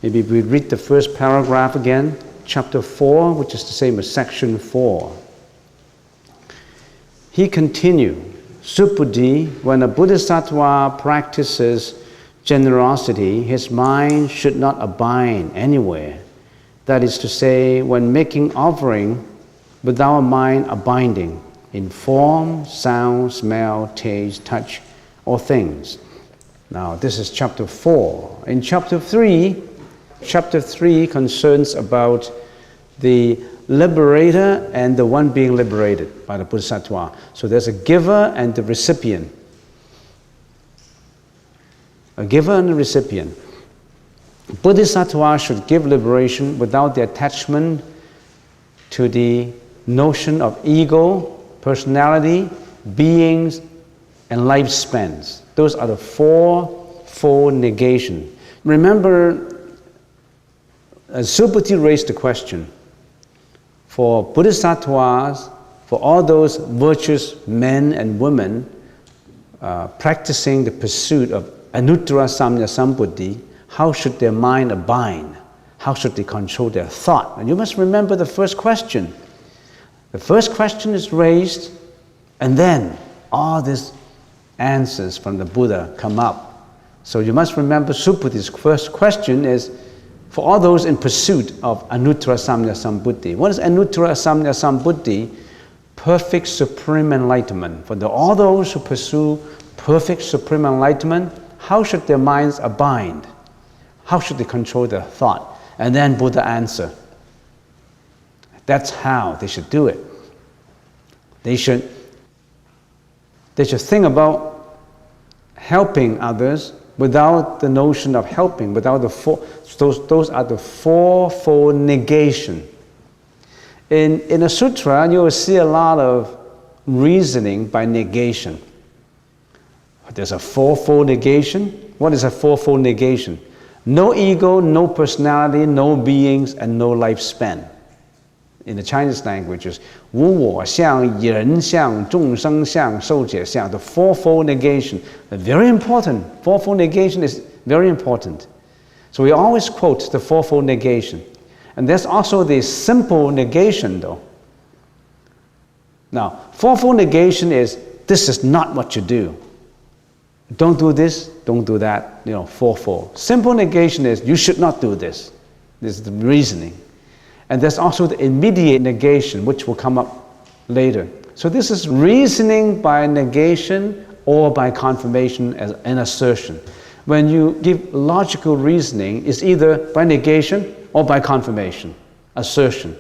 Maybe we read the first paragraph again, chapter 4, which is the same as section 4. He continued, Subuddhi, when a bodhisattva practices generosity, his mind should not abide anywhere. That is to say, when making offering, without a mind abiding in form, sound, smell, taste, touch, or things. Now, this is chapter 4. In chapter 3 concerns about the liberator and the one being liberated by the bodhisattva. So there's a giver and the recipient. A giver and a recipient. Bodhisattva should give liberation without the attachment to the notion of ego, personality, beings, and lifespans. Those are the fourfold negation. Remember, Subuddhi raised the question, for bodhisattvas, for all those virtuous men and women practicing the pursuit of anuttara samya sambuddhi, how should their mind abide? How should they control their thought? And you must remember the first question. The first question is raised, and then all these answers from the Buddha come up. So you must remember Subuddhi's first question is, for all those in pursuit of anuttara samya sambuddhi. What is anuttara samya sambuddhi? Perfect supreme enlightenment. For all those who pursue perfect supreme enlightenment, how should their minds abide? How should they control their thought? And then Buddha answer. That's how they should do it. They should think about helping others without the notion of helping, without those are the fourfold negation. In a sutra, you will see a lot of reasoning by negation. There's a fourfold negation. What is a fourfold negation? No ego, no personality, no beings, and no lifespan. In the Chinese languages, 无我相, 人相, 众生相, 受者相, the fourfold negation. Very important. Fourfold negation is very important. So we always quote the fourfold negation. And there's also the simple negation though. Now, fourfold negation is, this is not what you do. Don't do this, don't do that, fourfold. Simple negation is, you should not do this. This is the reasoning. And there's also the immediate negation, which will come up later. So this is reasoning by negation or by confirmation as an assertion. When you give logical reasoning, it's either by negation or by confirmation, assertion.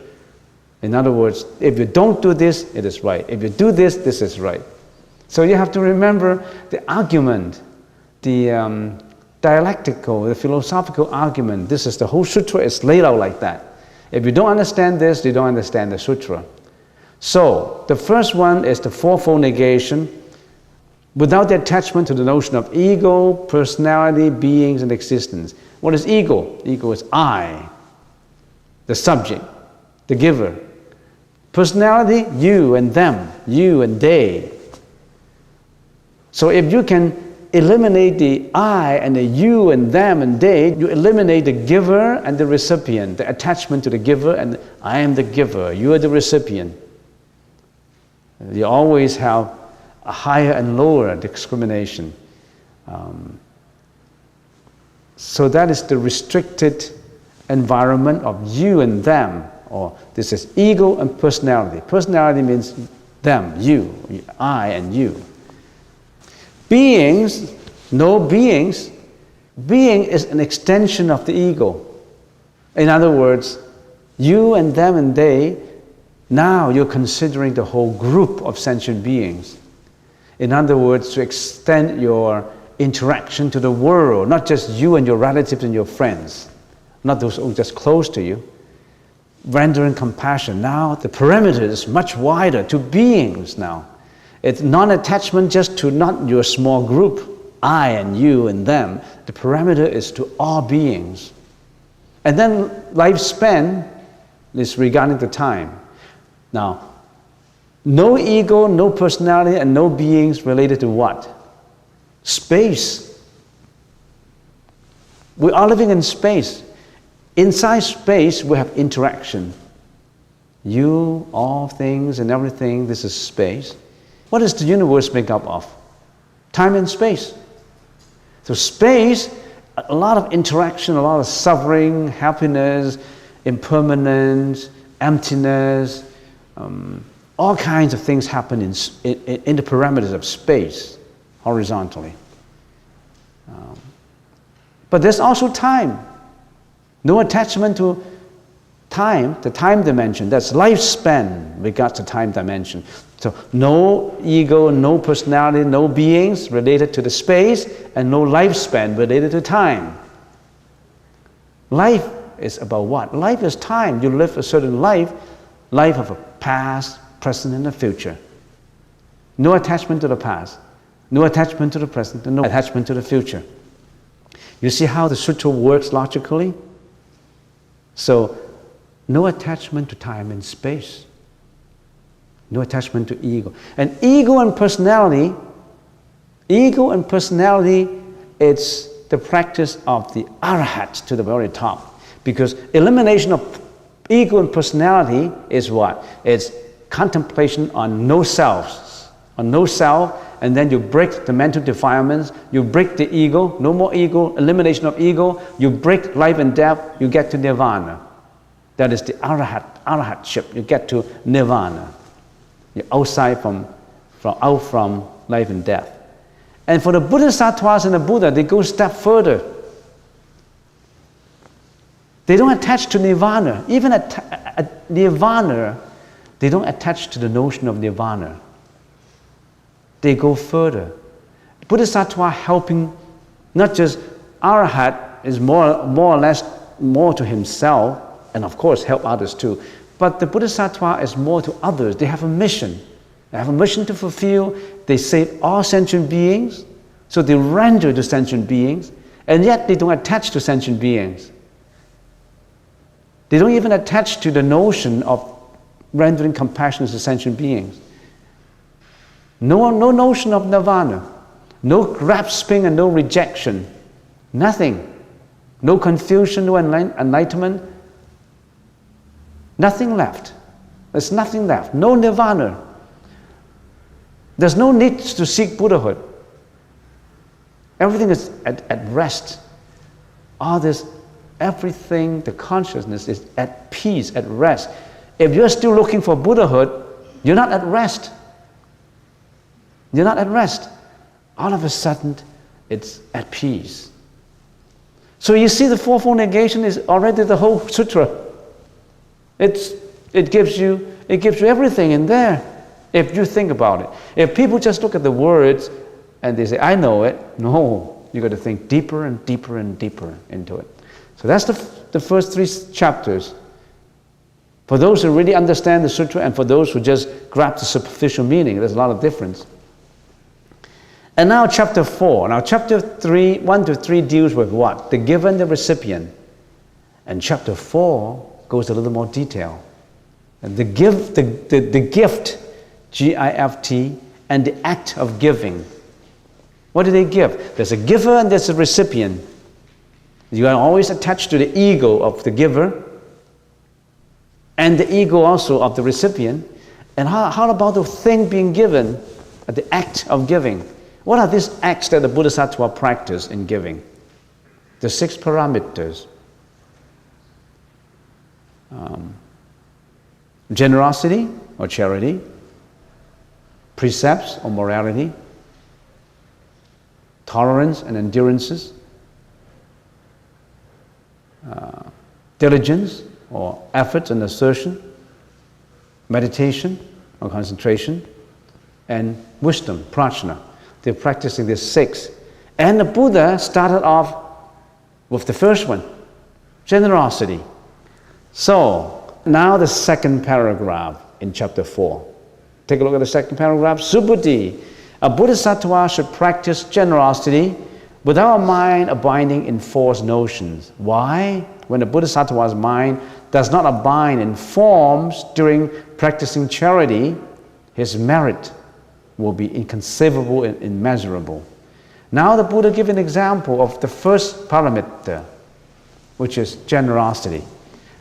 In other words, if you don't do this, it is right. If you do this, this is right. So you have to remember the argument, the dialectical, the philosophical argument. This is the whole sutra is laid out like that. If you don't understand this, you don't understand the sutra. So, the first one is the fourfold negation, without the attachment to the notion of ego, personality, beings, and existence. What is ego? Ego is I, the subject, the giver. Personality, you and them, you and they. So if you can eliminate the I and the you and them and they, you eliminate the giver and the recipient, the attachment to the giver, and I am the giver, you are the recipient. You always have a higher and lower discrimination. So that is the restricted environment of you and them, or this is ego and personality. Personality means them, you, I and you. Beings, no beings. Being is an extension of the ego. In other words, you and them and they, now you're considering the whole group of sentient beings. In other words, to extend your interaction to the world, not just you and your relatives and your friends, not those who are just close to you. Rendering compassion. Now the perimeter is much wider to beings now. It's non-attachment just to not your small group, I and you and them. The parameter is to all beings. And then lifespan is regarding the time. Now, no ego, no personality, and no beings related to what? Space. We are living in space. Inside space, we have interaction. You, all things, and everything, this is space. What does the universe make up of? Time and space. So space, a lot of interaction, a lot of suffering, happiness, impermanence, emptiness, all kinds of things happen in the parameters of space, horizontally. But there's also time. No attachment to time, the time dimension. That's lifespan regards to time dimension. So no ego, no personality, no beings related to the space, and no lifespan related to time. Life is about what? Life is time. You live a certain life of a past, present, and a future. No attachment to the past, no attachment to the present, and no attachment to the future. You see how the sutra works logically? So, no attachment to time and space. No attachment to ego. And ego and personality, it's the practice of the arahat to the very top. Because elimination of ego and personality is what? It's contemplation on no selves, and then you break the mental defilements, you break the ego, no more ego, elimination of ego, you break life and death, you get to nirvana. That is the arahatship, you get to nirvana. You're outside from life and death. And for the Bodhisattvas and the Buddha, they go a step further. They don't attach to nirvana. Even at nirvana, they don't attach to the notion of nirvana. They go further. Bodhisattva helping, not just arahat is more or less more to himself, and of course help others too. But the Bodhisattva is more to others. They have a mission. They have a mission to fulfill. They save all sentient beings, so they render to sentient beings, and yet they don't attach to sentient beings. They don't even attach to the notion of rendering compassion to sentient beings. No notion of nirvana, no grasping and no rejection, nothing. No confusion, no enlightenment, nothing left. There's nothing left, no nirvana. There's no need to seek Buddhahood. Everything is at rest. All this, everything, the consciousness is at peace, at rest. If you're still looking for Buddhahood, you're not at rest. You're not at rest. All of a sudden, it's at peace. So you see, the fourfold negation is already the whole sutra. It gives you everything in there, if you think about it. If people just look at the words and they say, I know it, no, you got to think deeper and deeper and deeper into it. So that's the first 3 chapters. For those who really understand the sutra and for those who just grasp the superficial meaning, there's a lot of difference. And now chapter 4. Now chapter 1 to 3 deals with what? The giver and the recipient. And chapter 4 goes a little more detail. And the gift, G-I-F-T, and the act of giving. What do they give? There's a giver and there's a recipient. You are always attached to the ego of the giver and the ego also of the recipient. And how about the thing being given, the act of giving? What are these acts that the Bodhisattva practice in giving? The 6 parameters. Generosity or charity, precepts or morality, tolerance and endurances, diligence or effort and assertion, meditation or concentration, and wisdom, prajna. They're practicing these 6. And the Buddha started off with the first one, generosity. So, now the second paragraph in chapter 4. Take a look at the second paragraph. Subhuti, A bodhisattva should practice generosity without a mind abiding in false notions. Why? When the bodhisattva's mind does not abide in forms during practicing charity, his merit will be inconceivable and immeasurable. Now the Buddha gives an example of the first paramita, which is generosity.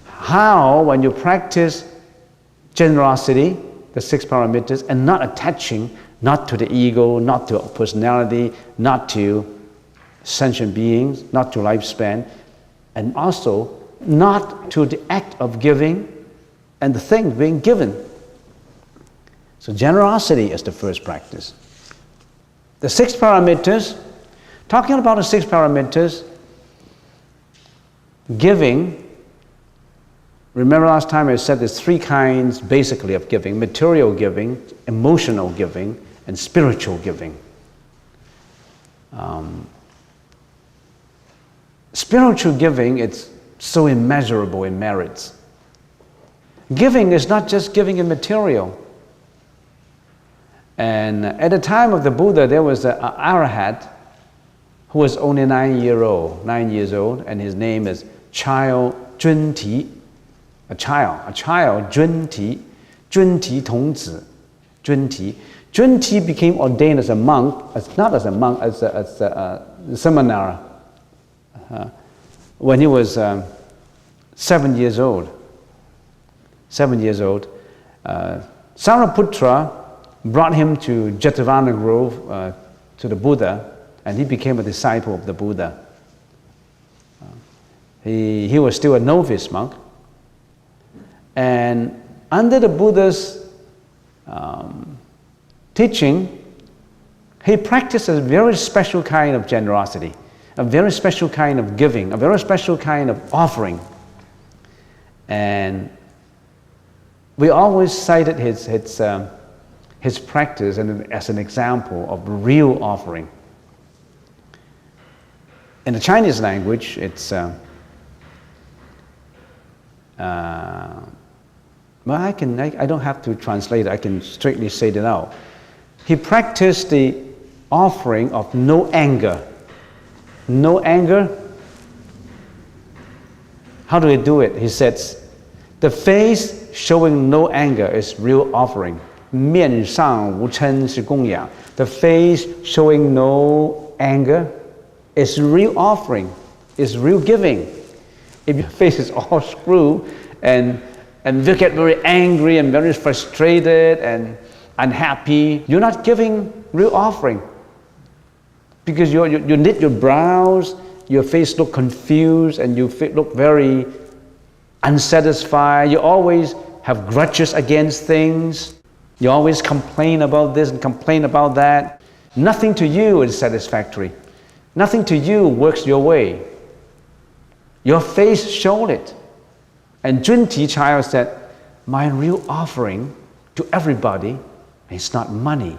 How, when you practice generosity, the 6 paramitas, and not attaching, not to the ego, not to personality, not to sentient beings, not to lifespan, and also not to the act of giving and the thing being given. So generosity is the first practice. The 6 paramitas, talking about the 6 paramitas, giving, remember last time I said there's 3 kinds basically of giving: material giving, emotional giving, and spiritual giving. Spiritual giving, it's so immeasurable in merits. Giving is not just giving in material. And at the time of the Buddha, there was an arahat who was only 9 years old, and his name is Child Junti, a child, Junti Tongzi, Junti. Junti became ordained as a monk, not as a monk, as a seminar, when he was 7 years old. 7 years old. Sariputra brought him to Jetavana Grove, to the Buddha, and he became a disciple of the Buddha. He was still a novice monk. And under the Buddha's teaching, he practiced a very special kind of generosity, a very special kind of giving, a very special kind of offering. And we always cited his practice as an example of real offering. In the Chinese language, it's well, I don't have to translate it. I can strictly say it out. He practiced the offering of no anger. No anger. How do he do it? He says, the face showing no anger is real offering. 面上无嗔是供养. The face showing no anger is real offering, is real giving. If your face is all screwed and you get very angry and very frustrated and unhappy, you're not giving real offering. Because you knit your brows, your face look confused, and you look very unsatisfied. You always have grudges against things. You always complain about this and complain about that. Nothing to you is satisfactory. Nothing to you works your way. Your face showed it. And Junti child said, my real offering to everybody is not money.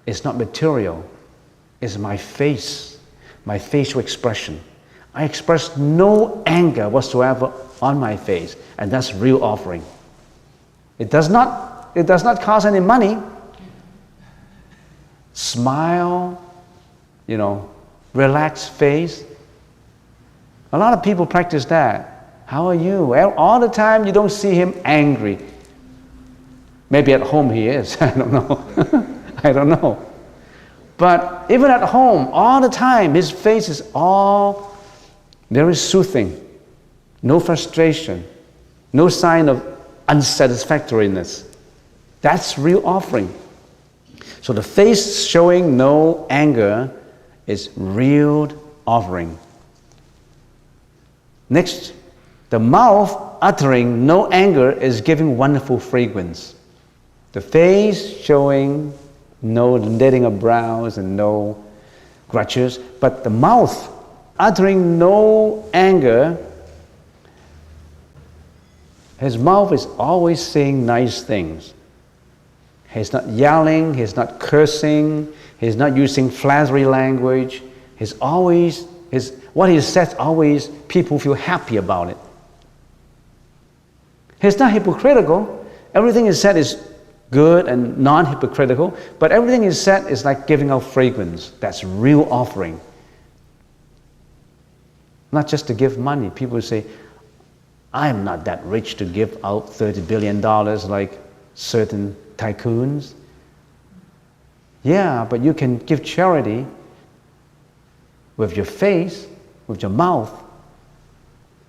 It's not material. It's my face, my facial expression. I express no anger whatsoever on my face, and that's real offering. It does not cost any money. Smile, relaxed face. A lot of people practice that. How are you? All the time you don't see him angry. Maybe at home he is. I don't know. I don't know. But even at home, all the time, his face is all very soothing. No frustration. No sign of unsatisfactoriness. That's real offering. So the face showing no anger is real offering. Next, the mouth uttering no anger is giving wonderful fragrance. The face showing no knitting of brows and no grudges, but the mouth uttering no anger, his mouth is always saying nice things. He's not yelling, he's not cursing, he's not using flattery language. What he says always, people feel happy about it. He's not hypocritical. Everything he said is good and non-hypocritical, but everything he said is like giving out fragrance. That's real offering. Not just to give money. People say, I'm not that rich to give out $30 billion like certain tycoons. Yeah, but you can give charity with your face, with your mouth.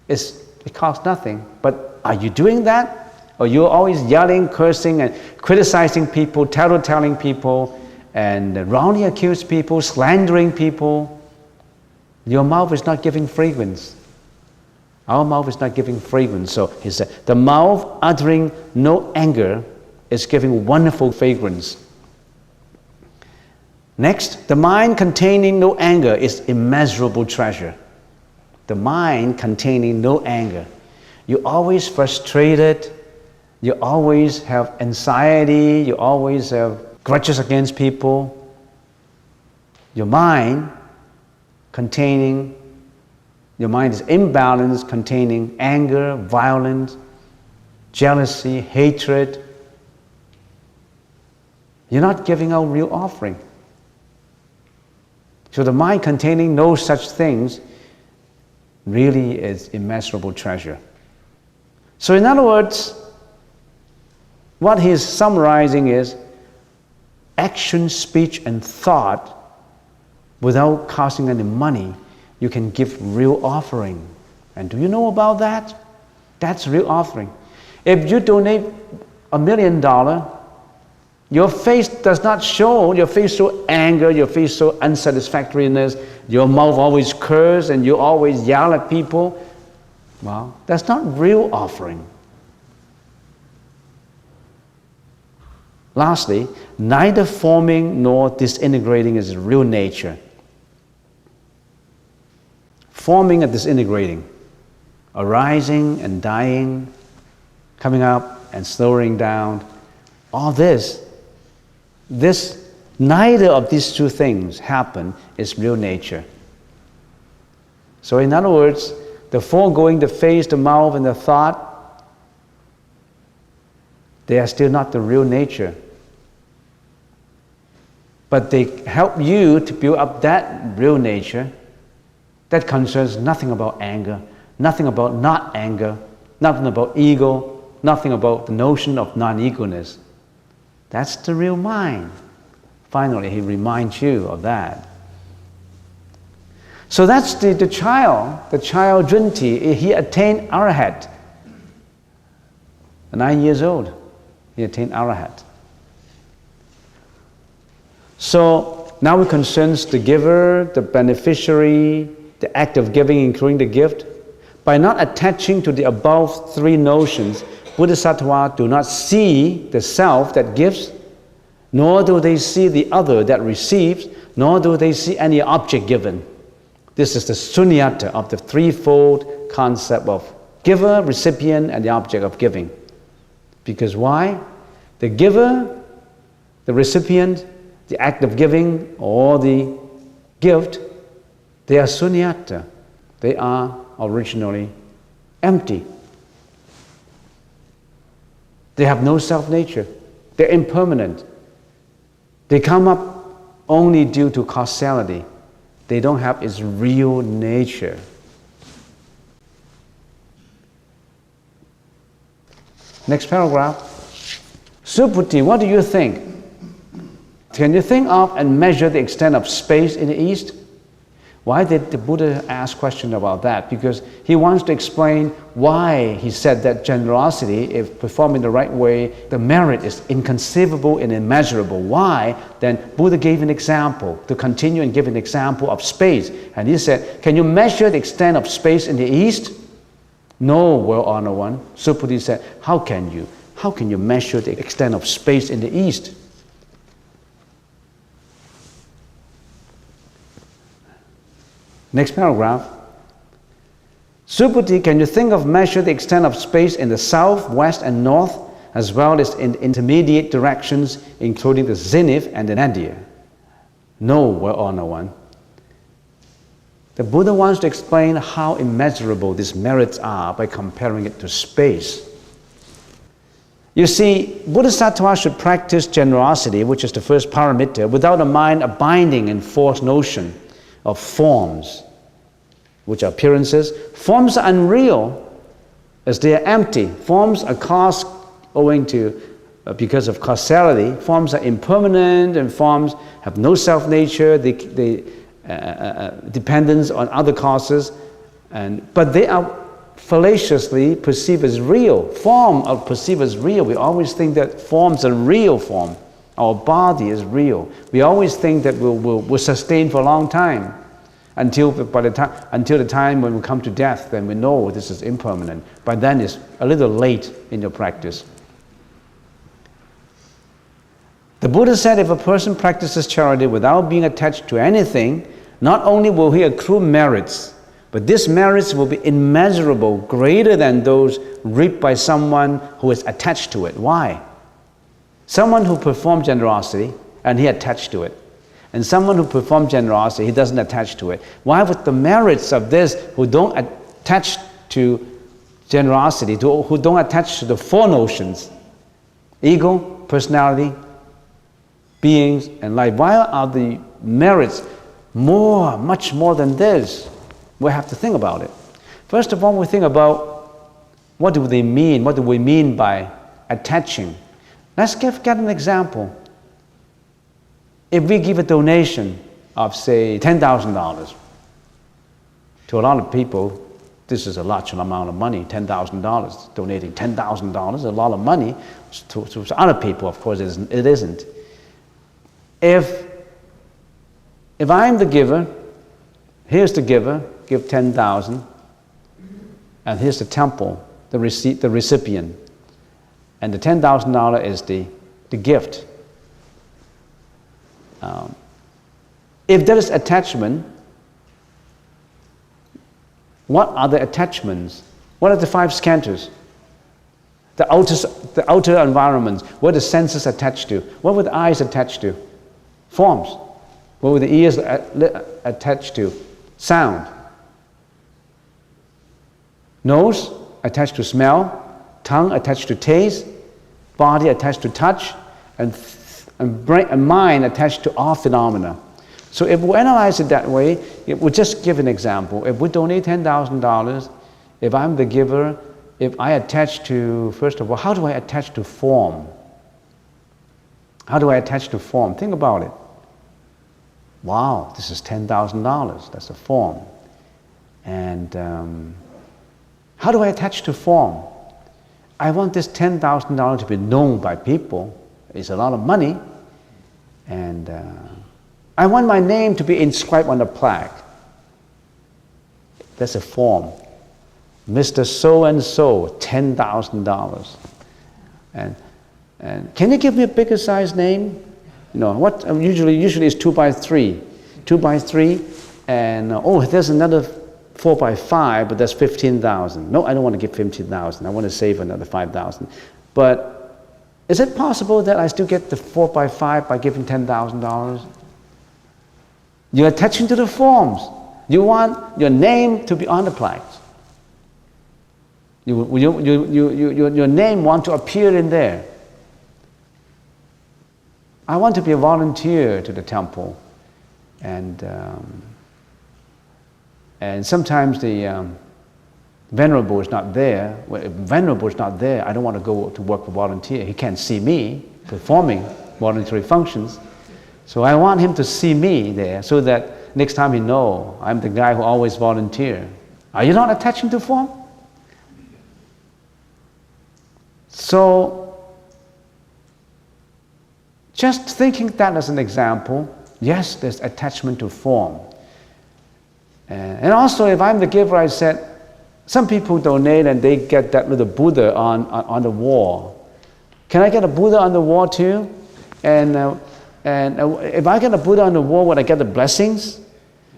It costs nothing. But are you doing that? Or you're always yelling, cursing, and criticizing people, tattletelling people, and wrongly accuse people, slandering people? Your mouth is not giving fragrance. Our mouth is not giving fragrance. So he said, the mouth uttering no anger is giving wonderful fragrance. Next, the mind containing no anger is immeasurable treasure. The mind containing no anger. You're always frustrated. You always have anxiety. You always have grudges against people. Your mind is imbalanced, containing anger, violence, jealousy, hatred. You're not giving out real offering. So the mind containing no such things really is immeasurable treasure. So in other words, what he's summarizing is action, speech, and thought without costing any money. You can give real offering. And do you know about that? That's real offering. If you donate $1 million, your face does not show, your face show anger, your face show unsatisfactoriness, your mouth always curse and you always yell at people. Well, that's not real offering. Lastly, neither forming nor disintegrating is real nature. Forming and disintegrating, arising and dying, coming up and slowing down, all this, neither of these two things happen is real nature. So in other words, the foregoing, the face, the mouth, and the thought, they are still not the real nature. But they help you to build up that real nature that concerns nothing about anger, nothing about not anger, nothing about ego, nothing about the notion of non-egoness. That's the real mind. Finally, he reminds you of that. So that's the child Junti. He attained Arahat. 9 years old, he attained Arahat. So now it concerns the giver, the beneficiary, the act of giving, including the gift. By not attaching to the above three notions, Bodhisattva do not see the self that gives, nor do they see the other that receives, nor do they see any object given. This is the sunyatta of the threefold concept of giver, recipient, and the object of giving. Because why? The giver, the recipient, the act of giving, or the gift, they are sunyatta. They are originally empty. They have no self-nature. They're impermanent. They come up only due to causality. They don't have its real nature. Next paragraph. Subhuti, what do you think? Can you think of and measure the extent of space in the East? Why did the Buddha ask question about that? Because he wants to explain why he said that generosity, if performed in the right way, the merit is inconceivable and immeasurable. Why? Then Buddha gave an example, to continue and give an example of space. And he said, can you measure the extent of space in the East? No, well-honored one. Subhuti said, how can you? How can you measure the extent of space in the East? Next paragraph. Subhuti, can you think of measure the extent of space in the south, west, and north, as well as in intermediate directions, including the zenith and the nadir? No, well-honored one. The Buddha wants to explain how immeasurable these merits are by comparing it to space. You see, Bodhisattva should practice generosity, which is the first paramita, without a mind abiding in false notion of forms, which are appearances. Forms are unreal as they are empty. Forms are caused because of causality. Forms are impermanent, and forms have no self-nature. They dependence on other causes, but they are fallaciously perceived as real. Form are perceived as real. We always think that forms are real form. Our body is real. We always think that we'll sustain for a long time until the time when we come to death. Then we know this is impermanent. By then it's a little late in your practice. The Buddha said, if a person practices charity without being attached to anything, not only will he accrue merits, but these merits will be immeasurable, greater than those reaped by someone who is attached to it. Why? Someone who performs generosity and he attached to it, and someone who performs generosity, he doesn't attach to it. Why would the merits of this who don't attach to generosity, who don't attach to the four notions, ego, personality, beings, and life, why are the merits much more than this? We have to think about it. First of all, we think about what do they mean? What do we mean by attaching? Let's get an example. If we give a donation of, say, $10,000 to a lot of people, this is a large amount of money, $10,000. Donating $10,000 is a lot of money. To other people, of course, it isn't. If I'm the giver, here's the giver, give 10,000, and here's the temple, the recipient, and the $10,000 is the gift. If there is attachment, what are the attachments? What are the five skandhas? The outer environments. What are the senses attached to? What were the eyes attached to? Forms. What were the ears attached to? Sound. Nose attached to smell, tongue attached to taste, body attached to touch, and brain and mind attached to all phenomena. So if we analyze it that way, we'll just give an example. If we donate $10,000, if I'm the giver, if I attach to, first of all, how do I attach to form? How do I attach to form? Think about it. Wow, this is $10,000. That's a form. And how do I attach to form? I want this $10,000 to be known by people. It's a lot of money. And I want my name to be inscribed on a plaque. That's a form. Mr. So-and-so, $10,000. And can you give me a bigger size name? You know, what usually it's 2 by 3. 2 by 3, and there's another 4 by 5, but that's 15,000. No, I don't want to give 15,000. I want to save another 5,000. But is it possible that I still get the 4 by 5 by giving $10,000? You're attaching to the forms. You want your name to be on the plaques. Your name want to appear in there. I want to be a volunteer to the temple, and sometimes the Venerable is not there. Well, if Venerable is not there, I don't want to go to work for volunteer. He can't see me performing voluntary functions. So I want him to see me there so that next time he knows I'm the guy who always volunteer. Are you not attaching to form? So, just thinking that as an example, yes, there's attachment to form. And also, if I'm the giver, I said, some people donate and they get that little Buddha on the wall. Can I get a Buddha on the wall too? And if I get a Buddha on the wall, would I get the blessings?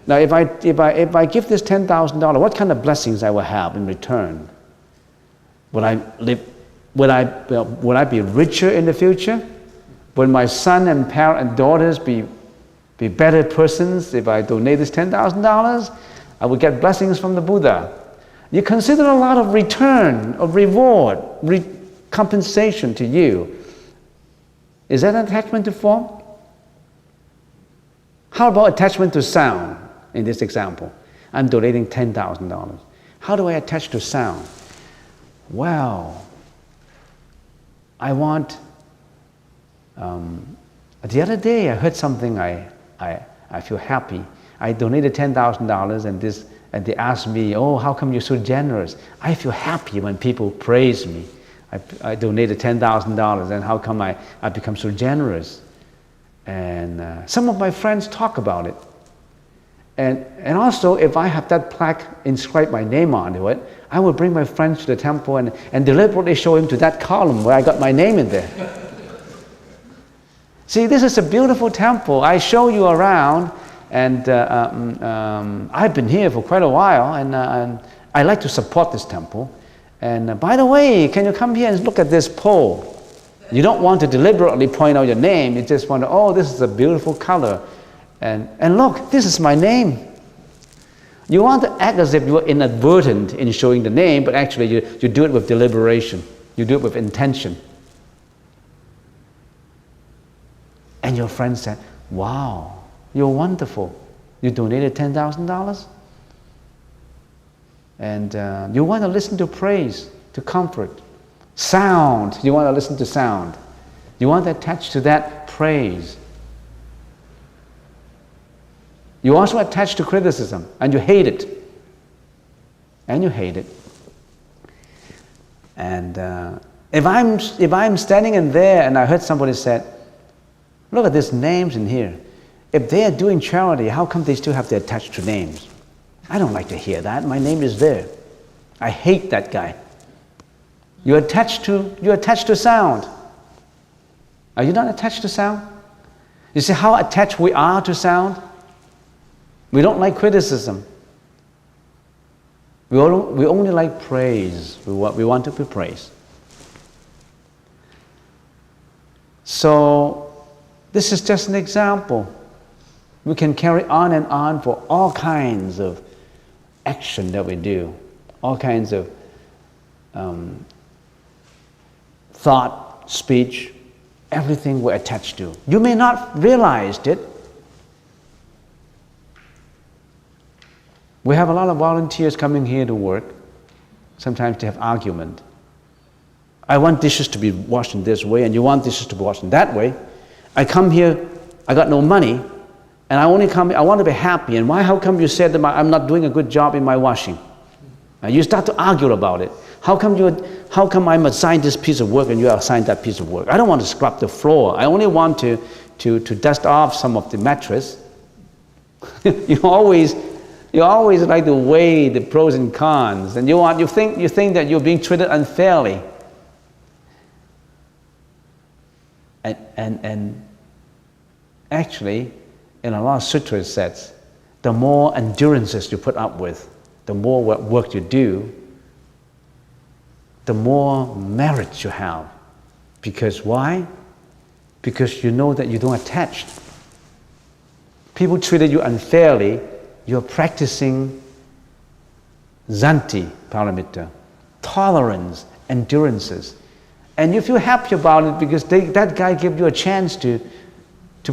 Now, if I give this $10,000, what kind of blessings I will have in return? Would I be richer in the future? Would my son and daughters be better persons if I donate this $10,000? I would get blessings from the Buddha. You consider a lot of return, of reward, compensation to you. Is that an attachment to form? How about attachment to sound in this example? I'm donating $10,000. How do I attach to sound? Well, I want, the other day I heard something I feel happy. I donated $10,000 and they asked me, oh, how come you're so generous? I feel happy when people praise me. I donated $10,000 and how come I become so generous? And some of my friends talk about it. And also, if I have that plaque inscribed my name onto it, I will bring my friends to the temple and deliberately show him to that column where I got my name in there. See, this is a beautiful temple. I show you around, and I've been here for quite a while, and I like to support this temple. And by the way, can you come here and look at this pole? You don't want to deliberately point out your name. You just want to, oh, this is a beautiful color. And look, this is my name. You want to act as if you are inadvertent in showing the name, but actually you do it with deliberation. You do it with intention. And your friend said, wow, you're wonderful. You donated $10,000? And you want to listen to praise, to comfort. Sound, you want to listen to sound. You want to attach to that praise. You also attach to criticism, and you hate it. And you hate it. And if I'm standing in there and I heard somebody said, look at these names in here. If they are doing charity, how come they still have to attach to names? I don't like to hear that. My name is there. I hate that guy. You're attached to sound. Are you not attached to sound? You see how attached we are to sound? We don't like criticism. We only like praise. We want to be praised. So this is just an example. We can carry on and on for all kinds of action that we do, all kinds of thought, speech, everything we're attached to. You may not realize it. We have a lot of volunteers coming here to work. Sometimes they have argument. I want dishes to be washed in this way, and you want dishes to be washed in that way. I come here, I got no money, and I want to be happy. And how come you said that I'm not doing a good job in my washing? You start to argue about it. How come I'm assigned this piece of work and you are assigned that piece of work? I don't want to scrub the floor. I only want to dust off some of the mattress. You always like to weigh the pros and cons, and you think that you're being treated unfairly. And actually, in a lot of sutras it says, the more endurances you put up with, the more work you do, the more merit you have. Because why? Because you know that you don't attach. People treated you unfairly, you're practicing zanti paramita, tolerance, endurances. And you feel happy about it because that guy gave you a chance to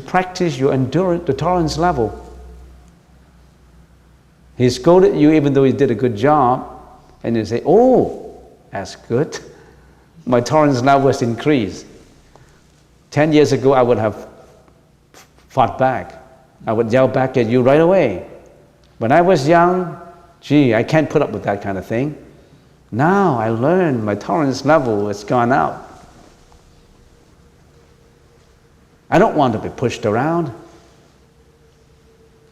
practice your endurance, the tolerance level. He scolded you even though he did a good job, and you say, oh, that's good. My tolerance level has increased. 10 years ago, I would have fought back. I would yell back at you right away. When I was young, gee, I can't put up with that kind of thing. Now I learned my tolerance level has gone up. I don't want to be pushed around.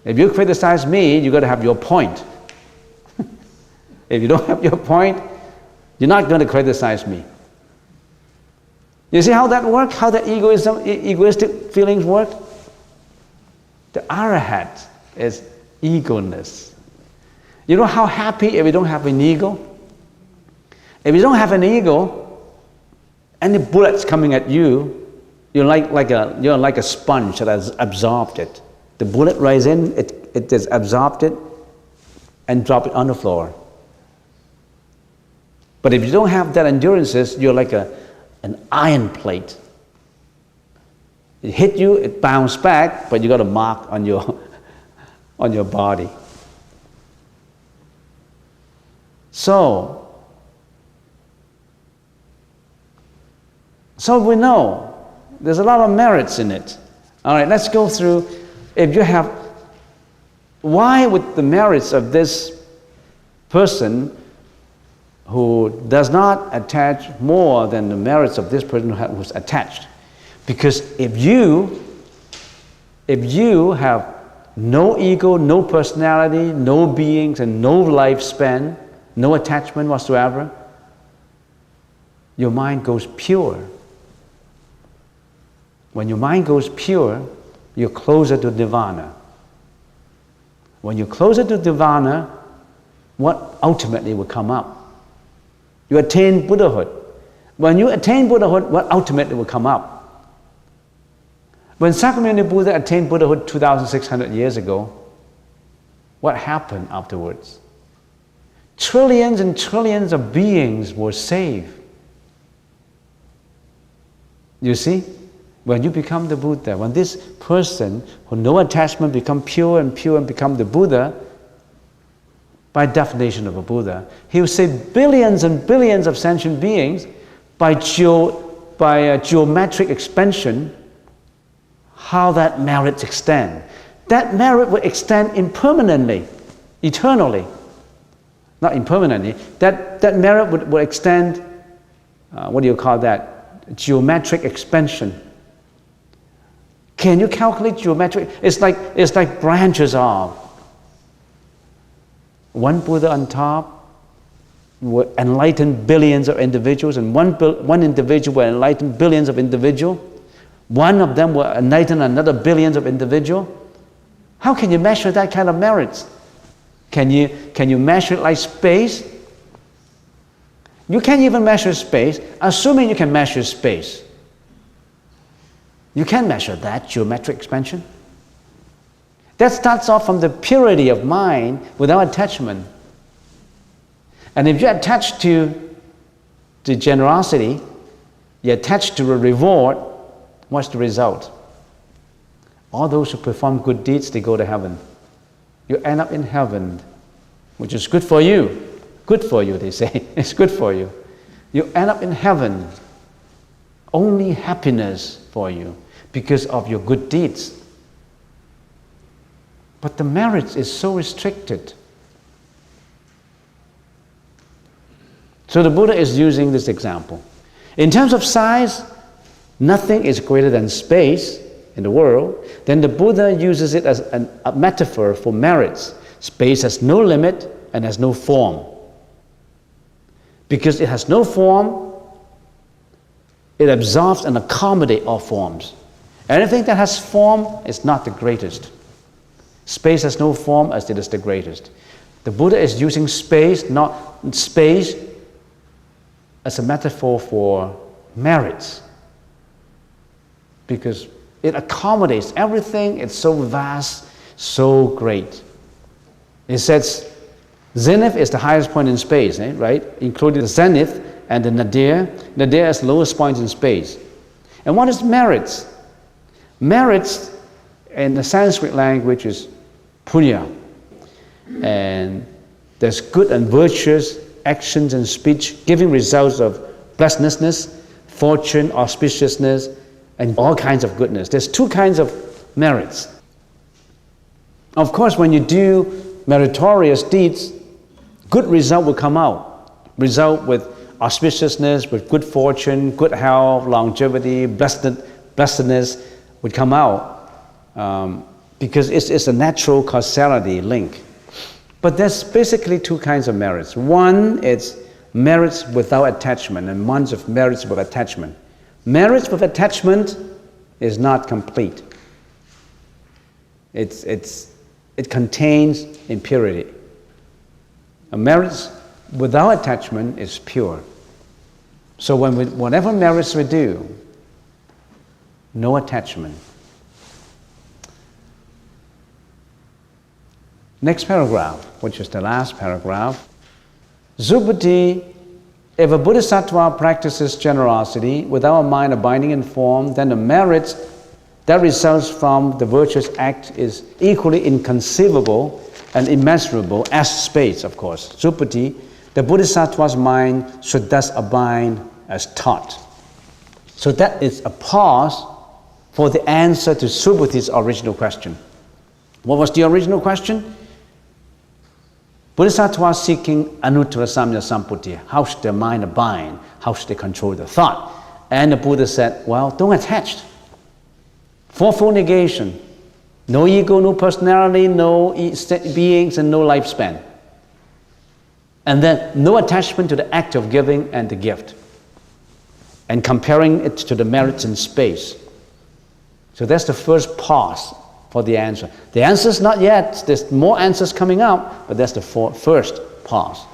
If you criticize me, you got to have your point. If you don't have your point, you're not going to criticize me. You see how that works? How the egoistic feelings work? The arahat is egoness. You know how happy if you don't have an ego? If you don't have an ego, any bullets coming at you, you're like a sponge that has absorbed it. The bullet rises in, it has absorbed it, and drop it on the floor. But if you don't have that endurances, you're like an iron plate. It hit you, it bounced back, but you got a mark on your body. So we know there's a lot of merits in it. All right, let's go through. If you have, why would the merits of this person who does not attach more than the merits of this person who's attached? Because if you have no ego, no personality, no beings, and no lifespan, no attachment whatsoever, your mind goes pure. When your mind goes pure, you're closer to nirvana. When you're closer to nirvana, what ultimately will come up? You attain Buddhahood. When you attain Buddhahood, what ultimately will come up? When Sakyamuni Buddha attained Buddhahood 2,600 years ago, what happened afterwards? Trillions and trillions of beings were saved. You see? When you become the Buddha, when this person who no attachment become pure and become the Buddha, by definition of a Buddha, he will save billions and billions of sentient beings by geometric expansion. How that merit extend? That merit will extend impermanently, eternally. Not impermanently. That merit would extend, what do you call that? Geometric expansion. Can you calculate geometric? It's like branches of. One Buddha on top will enlighten billions of individuals, and one individual will enlighten billions of individuals. One of them will enlighten another billions of individuals. How can you measure that kind of merits? Can you measure it like space? You can't even measure space, assuming you can measure space. You can measure that geometric expansion. That starts off from the purity of mind without attachment. And if you attach to the generosity, you attach to a reward, what's the result? All those who perform good deeds, they go to heaven. You end up in heaven, which is good for you. Good for you, they say. It's good for you. You end up in heaven. Only happiness for you because of your good deeds. But the merit is so restricted. So the Buddha is using this example. In terms of size, nothing is greater than space in the world. Then the Buddha uses it as a metaphor for merits. Space has no limit and has no form. Because it has no form, it absorbs and accommodates all forms. Anything that has form is not the greatest. Space has no form as it is the greatest. The Buddha is using space as a metaphor for merits. Because it accommodates everything, it's so vast, so great. It says, zenith is the highest point in space, right? Including the zenith and the nadir. Nadir is the lowest point in space. And what is merits? Merits in the Sanskrit language is punya. And there's good and virtuous actions and speech giving results of blessedness, fortune, auspiciousness, and all kinds of goodness. There's two kinds of merits. Of course, when you do meritorious deeds, good result will come out. Result with auspiciousness, with good fortune, good health, longevity, blessedness would come out because it's a natural causality link. But there's basically two kinds of merits. One is merits without attachment, and one's of merits with attachment. Merits with attachment is not complete. It contains impurity. A merits without attachment is pure. So whatever merits we do, no attachment. Next paragraph, which is the last paragraph. Subhuti If a bodhisattva practices generosity without a mind abiding in form, then the merits that results from the virtuous act is equally inconceivable and immeasurable as space, of course. Supati, the bodhisattva's mind should thus abide as taught. So that is a pause for the answer to Supati's original question. What was the original question? Bodhisattva seeking anuttara samya samputti. How should their mind abide? How should they control the thought? And the Buddha said, well, don't attach. Fourfold negation. No ego, no personality, no beings, and no lifespan. And then no attachment to the act of giving and the gift. And comparing it to the merits in space. So that's the first pause for the answer. The answer is not yet. There's more answers coming up, but that's the first pause.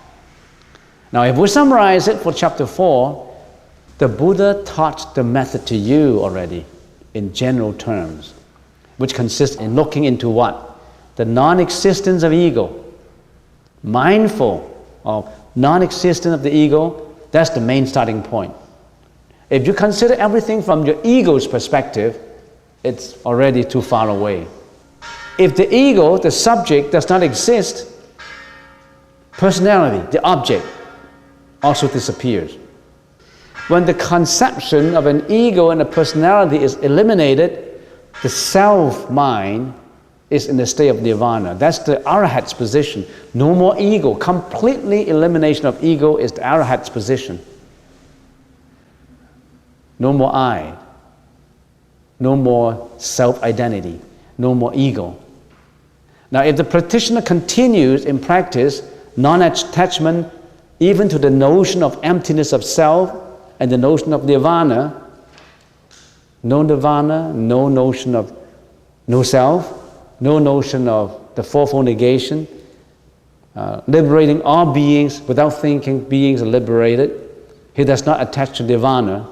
Now, if we summarize it for chapter 4, the Buddha taught the method to you already in general terms, which consists in looking into what? The non-existence of ego. Mindful of non-existence of the ego, that's the main starting point. If you consider everything from your ego's perspective, it's already too far away. If the ego, the subject, does not exist, personality, the object, also disappears. When the conception of an ego and a personality is eliminated, the self-mind is in the state of nirvana. That's the arahat's position. No more ego. Completely elimination of ego is the arahat's position. No more I. No more self-identity. No more ego. Now, if the practitioner continues in practice non-attachment even to the notion of emptiness of self and the notion of nirvana, no notion of no self, no notion of the fourfold negation, liberating all beings without thinking beings are liberated, he does not attach to nirvana.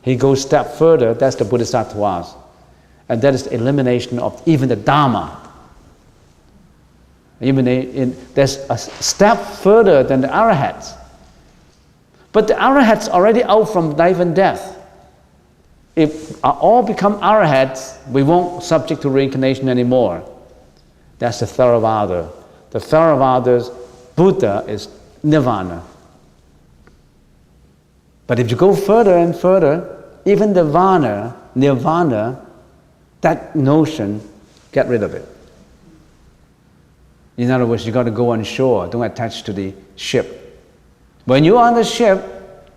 He goes a step further, that's the bodhisattvas. And that is the elimination of even the Dharma. There's a step further than the arahats. But the arahats already out from life and death. If all become arahats, we won't subject to reincarnation anymore. That's the Theravada. The Theravada's Buddha is nirvana. But if you go further and further, even nirvana, that notion, get rid of it. In other words, you got to go on shore. Don't attach to the ship. When you're on the ship,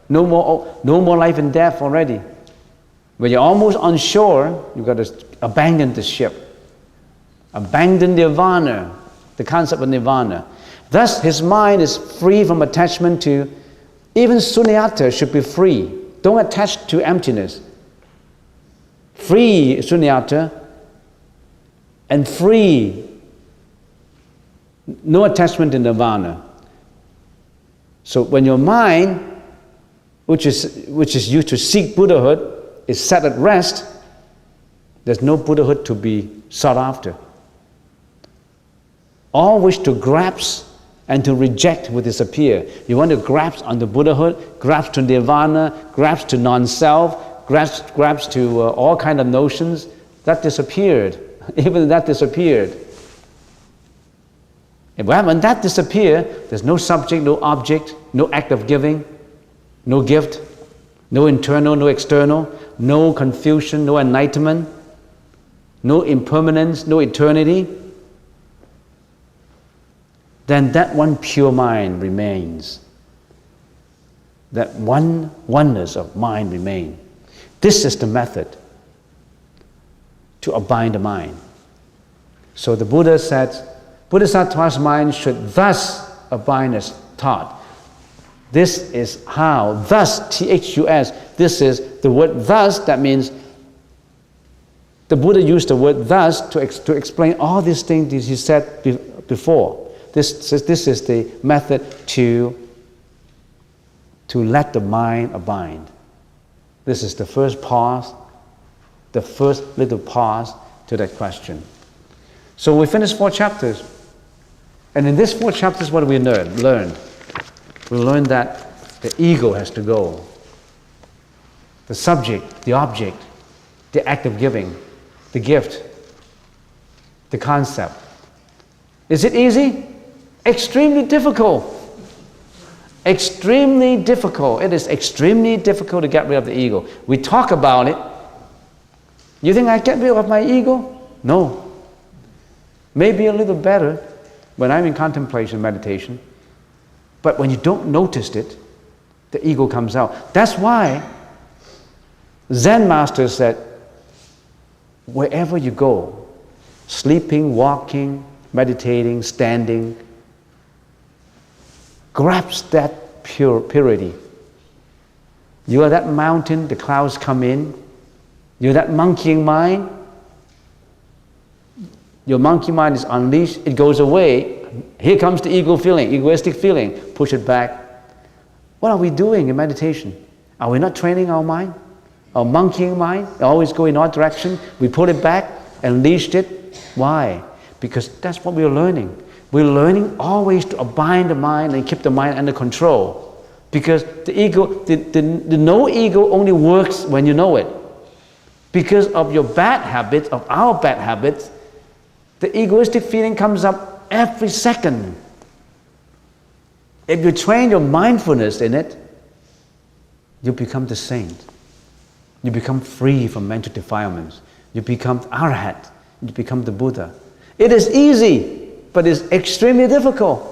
no more life and death already. When you're almost on shore, you've got to abandon the ship. Abandon nirvana, the concept of nirvana. Thus, his mind is free from attachment to, even sunyatta should be free. Don't attach to emptiness. Free sunyatta and free, no attachment to nirvana. So when your mind, which is used to seek Buddhahood, is set at rest, there's no Buddhahood to be sought after. All wish to grasp and to reject will disappear. You want to grasp on the Buddhahood, grasp to nirvana, grasp to non-self, grasp to all kind of notions, that disappeared. Even that disappeared. When that disappears, there's no subject, no object, no act of giving, no gift, no internal, no external, no confusion, no enlightenment, no impermanence, no eternity. Then that one pure mind remains. That one oneness of mind remains. This is the method to abide the mind. So the Buddha said, Bodhisattva's mind should thus abide as taught. This is how, thus, T-H-U-S, this is the word thus, that means the Buddha used the word thus to explain all these things he said before. This is the method to let the mind abide. This is the first pause, the first little pause to that question. So we finished 4 chapters. And in these 4 chapters, what do we learn? We learned that The ego has to go. The subject, the object, the act of giving, the gift, the concept. Is it easy? Extremely difficult. Extremely difficult. It is extremely difficult to get rid of the ego. We talk about it. You think I get rid of my ego? No. Maybe a little better when I'm in contemplation, meditation. But when you don't notice it, the ego comes out. That's why Zen master said, wherever you go, sleeping, walking, meditating, standing, grasp that purity. You are that mountain, the clouds come in. You're that monkeying mind. Your monkey mind is unleashed, it goes away. Here comes the ego feeling, egoistic feeling. Push it back. What are we doing in meditation? Are we not training our mind? Our monkeying mind, always go in our direction. We pull it back, unleashed it. Why? Because that's what we're learning. We're learning always to abide the mind and keep the mind under control. Because the ego, the no ego only works when you know it. Because of your bad habits, of our bad habits, the egoistic feeling comes up every second. If you train your mindfulness in it, you become the saint. You become free from mental defilements. You become Arhat. You become the Buddha. It is easy, but it's extremely difficult.